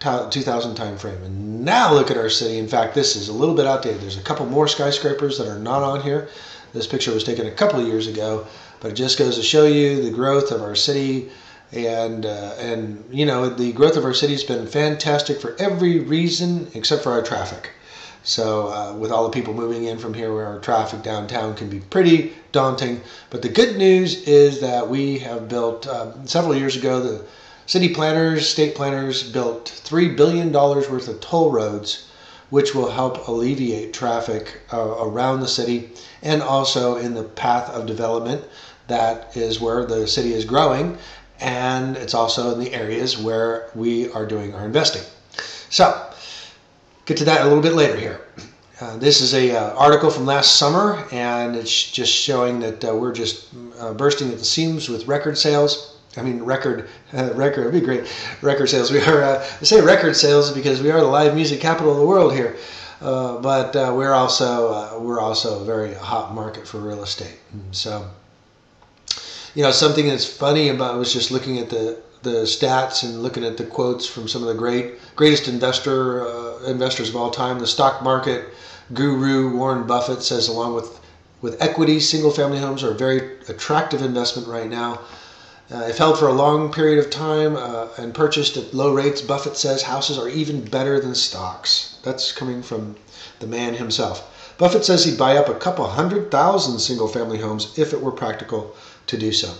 2000 time frame. And now look at our city. In fact, this is a little bit outdated. There's a couple more skyscrapers that are not on here. This picture was taken a couple of years ago, but it just goes to show you the growth of our city. And you know, the growth of our city has been fantastic for every reason except for our traffic. So with all the people moving in from here, where our traffic downtown can be pretty daunting. But the good news is that we have built, several years ago, the city planners, state planners built $3 billion worth of toll roads, which will help alleviate traffic around the city and also in the path of development. That is where the city is growing, and it's also in the areas where we are doing our investing. So, get to that a little bit later here. This is a article from last summer, and it's just showing that we're just bursting at the seams with record sales. I mean, record would be great. Record sales. We are. I say record sales because we are the live music capital of the world here, but we're also a very hot market for real estate. And so, you know, something that's funny about, I was just looking at the stats and looking at the quotes from some of the greatest investors of all time. The stock market guru Warren Buffett says, along with equity, single-family homes are a very attractive investment right now. If held for a long period of time and purchased at low rates, Buffett says houses are even better than stocks. That's coming from the man himself. Buffett says he'd buy up a couple 100,000 single-family homes if it were practical to do so.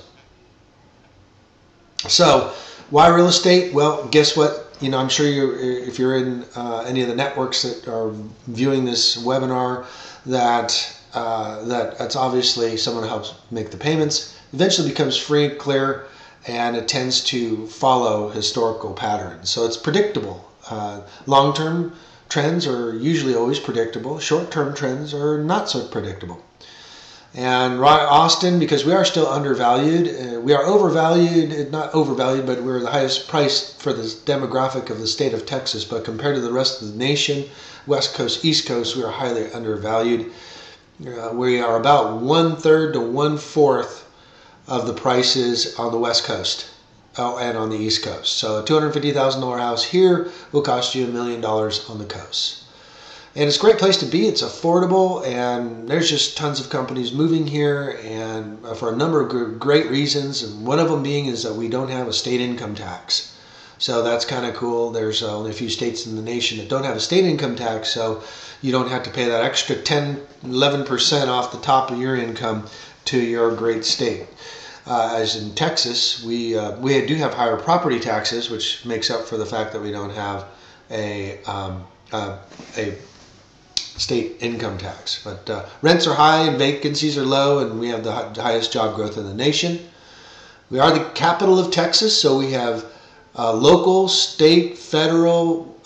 So, why real estate? Well, guess what? You know, I'm sure if you're in any of the networks that are viewing this webinar, that's obviously someone who helps make the payments. Eventually becomes free, clear, and it tends to follow historical patterns. So it's predictable. Long-term trends are usually always predictable. Short-term trends are not so predictable. And Austin, because we are still undervalued, we are overvalued, not overvalued, but we're the highest price for the demographic of the state of Texas. But compared to the rest of the nation, West Coast, East Coast, we are highly undervalued. We are about 1/3 to 1/4 of the prices on the West Coast and on the East Coast. So a $250,000 house here will cost you $1 million on the coast. And it's a great place to be. It's affordable, and there's just tons of companies moving here, and for a number of great reasons. And one of them being is that we don't have a state income tax. So that's kind of cool. There's only a few states in the nation that don't have a state income tax, so you don't have to pay that extra 10-11% off the top of your income to your great state. As in Texas, we do have higher property taxes, which makes up for the fact that we don't have a state income tax. But rents are high and vacancies are low, and we have the highest job growth in the nation. We are the capital of Texas, so we have local, state, federal,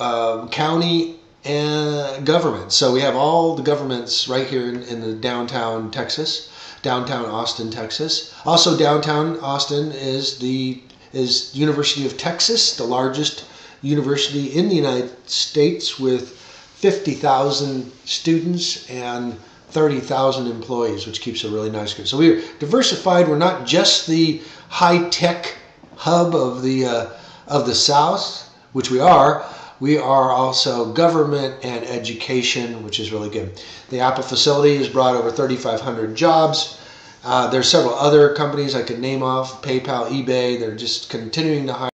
county, and government. So we have all the governments right here in the downtown Texas, downtown Austin, Texas. Also downtown Austin is University of Texas, the largest university in the United States, with 50,000 students and 30,000 employees, which keeps a really nice group. So we're diversified. We're not just the high-tech hub of the South, which we are. We are also government and education, which is really good. The Apple facility has brought over 3,500 jobs. There's several other companies I could name off, PayPal, eBay. They're just continuing to hire.